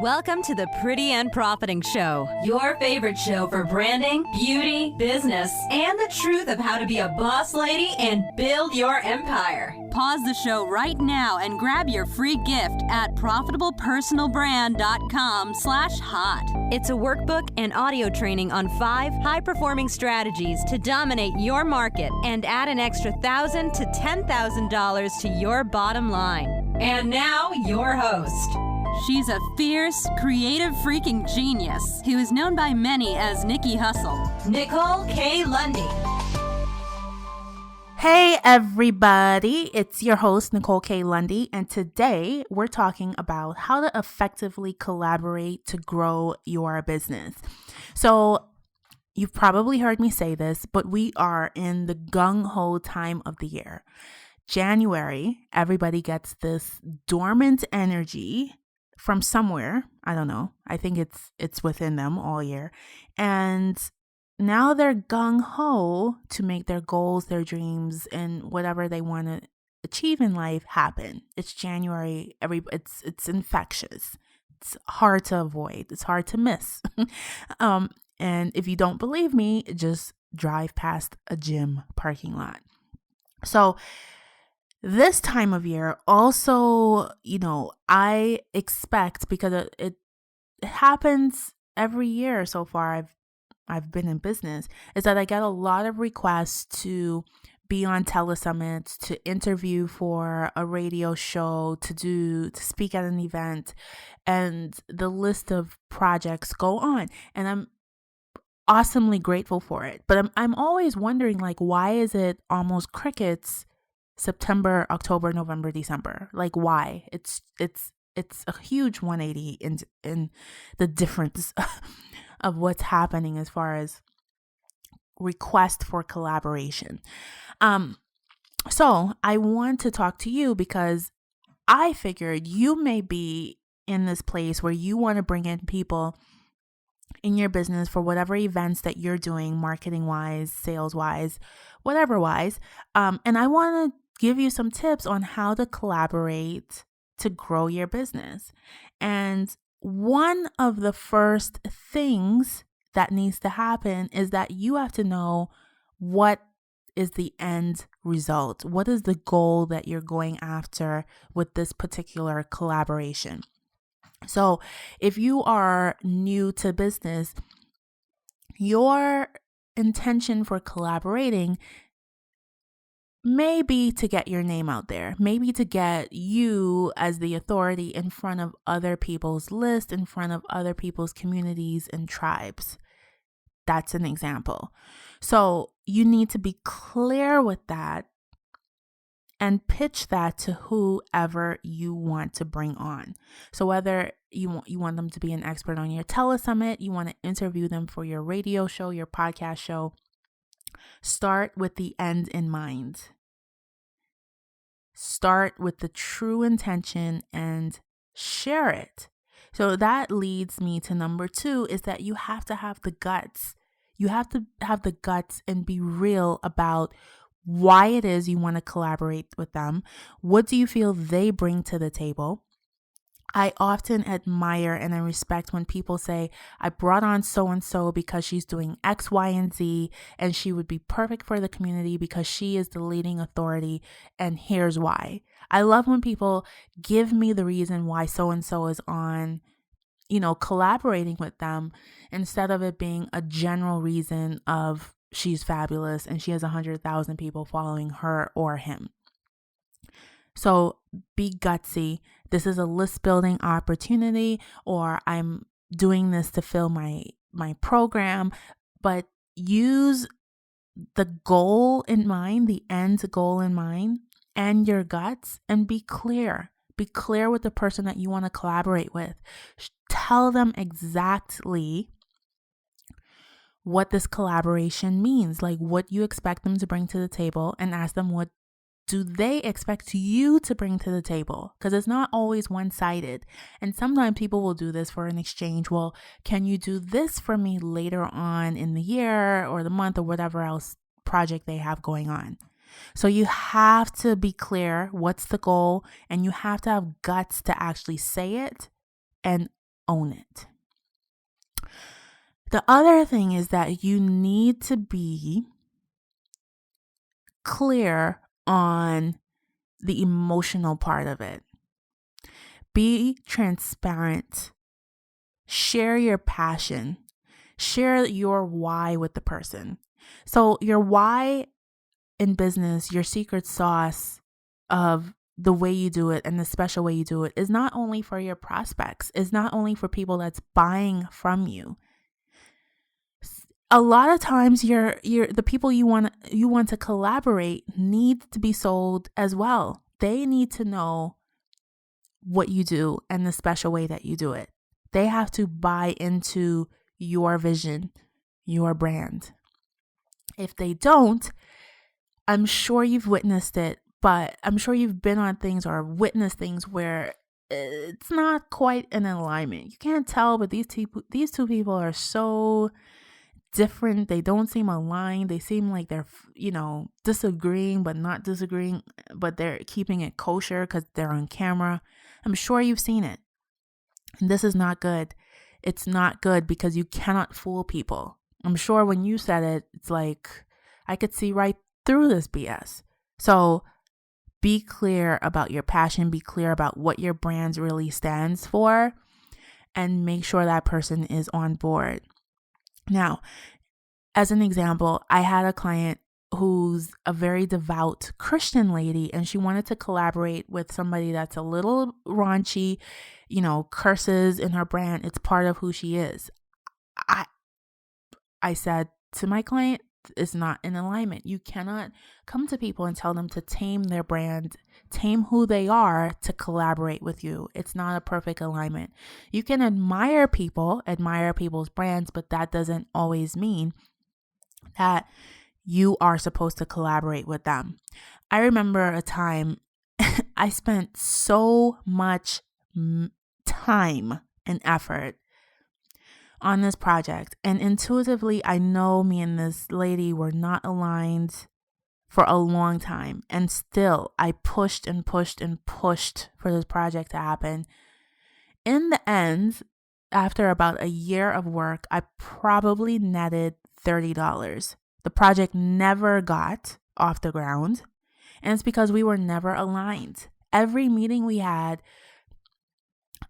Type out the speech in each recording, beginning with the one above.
Welcome to the Pretty and Profiting Show, your favorite show for branding, beauty, business, and the truth of how to be a boss lady and build your empire. Pause the show right now and grab your free gift at profitablepersonalbrand.com/hot. It's a workbook and audio training on 5 high-performing strategies to dominate your market and add an extra $1,000 to $10,000 to your bottom line. And now, your host. She's a fierce, creative freaking genius who is known by many as Nikki Hustle. Nicole K. Lundy. Hey everybody, it's your host Nicole K. Lundy, and today we're talking about how to effectively collaborate to grow your business. So you've probably heard me say this, but we are in the gung-ho time of the year. January, everybody gets this dormant energy from somewhere. I don't know. I think it's within them all year. And now they're gung-ho to make their goals, their dreams, and whatever they want to achieve in life happen. It's January. It's infectious. It's hard to avoid. It's hard to miss. And if you don't believe me, just drive past a gym parking lot. So this time of year also, I expect, because it happens every year so far I've been in business, is that I get a lot of requests to be on Telesummits, to interview for a radio show, to speak at an event, and the list of projects go on. And I'm awesomely grateful for it. But I'm always wondering, why is it almost crickets September, October, November, December? Why? It's a huge 180 in the difference of what's happening as far as request for collaboration. So I want to talk to you because I figured you may be in this place where you want to bring in people in your business for whatever events that you're doing, marketing wise, sales wise, whatever wise. And I want to give you some tips on how to collaborate to grow your business. And one of the first things that needs to happen is that you have to know what is the end result. What is the goal that you're going after with this particular collaboration? So if you are new to business, your intention for collaborating maybe to get your name out there, maybe to get you as the authority in front of other people's list, in front of other people's communities and tribes. That's an example. So you need to be clear with that and pitch that to whoever you want to bring on. So whether you want them to be an expert on your Telesummit, you want to interview them for your radio show, your podcast show, start with the end in mind. Start with the true intention and share it. So that leads me to number 2, is that you have to have the guts. You have to have the guts and be real about why it is you want to collaborate with them. What do you feel they bring to the table? I often admire and I respect when people say, I brought on so-and-so because she's doing X, Y, and Z, and she would be perfect for the community because she is the leading authority, and here's why. I love when people give me the reason why so-and-so is on, collaborating with them, instead of it being a general reason of she's fabulous and she has 100,000 people following her or him. So be gutsy. This is a list building opportunity, or I'm doing this to fill my program, but use the goal in mind, the end goal in mind, and your guts, and be clear. Be clear with the person that you want to collaborate with. Tell them exactly what this collaboration means, what you expect them to bring to the table, and ask them what do they expect you to bring to the table? Because it's not always one-sided. And sometimes people will do this for an exchange. Well, can you do this for me later on in the year or the month or whatever else project they have going on? So you have to be clear what's the goal, and you have to have guts to actually say it and own it. The other thing is that you need to be clear on the emotional part of it. Be transparent. Share your passion. Share your why with the person. So your why in business, your secret sauce of the way you do it and the special way you do it is not only for your prospects, is not only for people that's buying from you. A lot of times the people you want to collaborate need to be sold as well. They need to know what you do and the special way that you do it. They have to buy into your vision, your brand. If they don't, I'm sure you've witnessed it, but I'm sure you've been on things or witnessed things where it's not quite in alignment. You can't tell, but these two people are so different. They don't seem aligned. They seem like they're, disagreeing, but not disagreeing, but they're keeping it kosher because they're on camera. I'm sure you've seen it. And this is not good. It's not good because you cannot fool people. I'm sure when you said it, it's like, I could see right through this BS. So be clear about your passion. Be clear about what your brand really stands for, and make sure that person is on board. Now, as an example, I had a client who's a very devout Christian lady, and she wanted to collaborate with somebody that's a little raunchy, curses in her brand. It's part of who she is. I said to my client, it's not in alignment. You cannot come to people and tell them to tame their brand, tame who they are to collaborate with you. It's not a perfect alignment. You can admire people's brands, but that doesn't always mean that you are supposed to collaborate with them. I remember a time I spent so much time and effort on this project, and intuitively I know me and this lady were not aligned for a long time, and still I pushed and pushed and pushed for this project to happen. In the end, after about a year of work, I probably netted $30. The project never got off the ground, and it's because we were never aligned. Every meeting we had,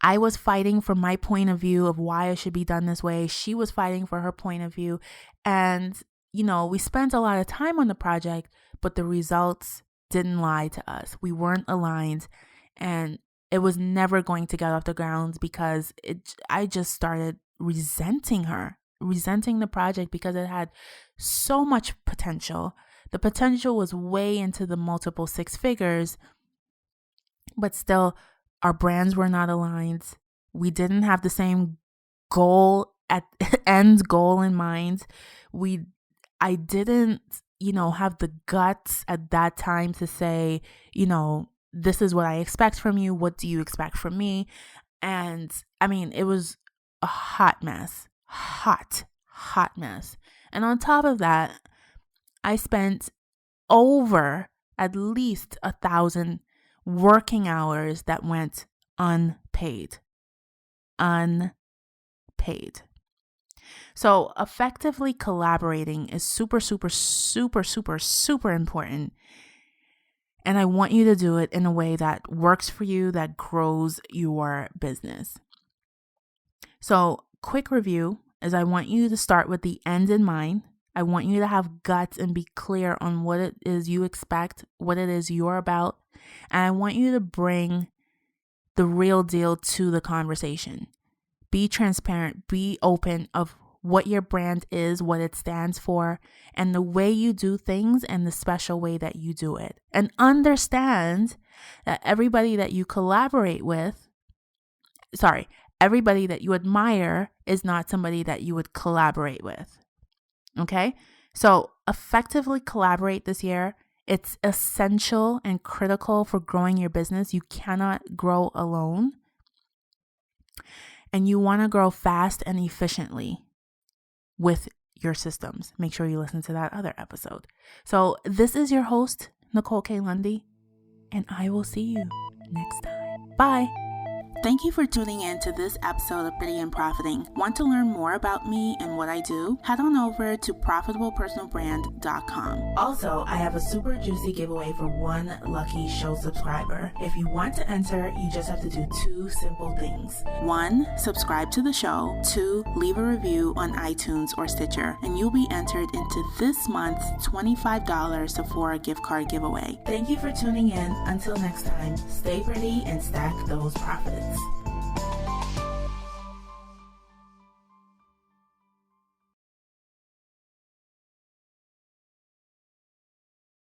I was fighting for my point of view of why it should be done this way. She was fighting for her point of view. And, we spent a lot of time on the project, but the results didn't lie to us. We weren't aligned, and it was never going to get off the ground because I just started resenting the project because it had so much potential. The potential was way into the multiple six figures, but still, our brands were not aligned. We didn't have the same end goal in mind. I didn't, have the guts at that time to say, this is what I expect from you. What do you expect from me? And it was a hot mess. Hot mess. And on top of that, I spent over at least 1,000 working hours that went unpaid. So effectively collaborating is super, super, super, super, super important. And I want you to do it in a way that works for you, that grows your business. So quick review is I want you to start with the end in mind. I want you to have guts and be clear on what it is you expect, what it is you're about. And I want you to bring the real deal to the conversation. Be transparent, be open of what your brand is, what it stands for, and the way you do things and the special way that you do it. And understand that everybody that you admire is not somebody that you would collaborate with. Okay? So effectively collaborate this year. It's essential and critical for growing your business. You cannot grow alone. And you want to grow fast and efficiently with your systems. Make sure you listen to that other episode. So this is your host, Nicole K. Lundy, and I will see you next time. Bye. Thank you for tuning in to this episode of Pretty and Profiting. Want to learn more about me and what I do? Head on over to profitablepersonalbrand.com. Also, I have a super juicy giveaway for one lucky show subscriber. If you want to enter, you just have to do 2 simple things. 1, subscribe to the show. 2, leave a review on iTunes or Stitcher, and you'll be entered into this month's $25 Sephora gift card giveaway. Thank you for tuning in. Until next time, stay pretty and stack those profits.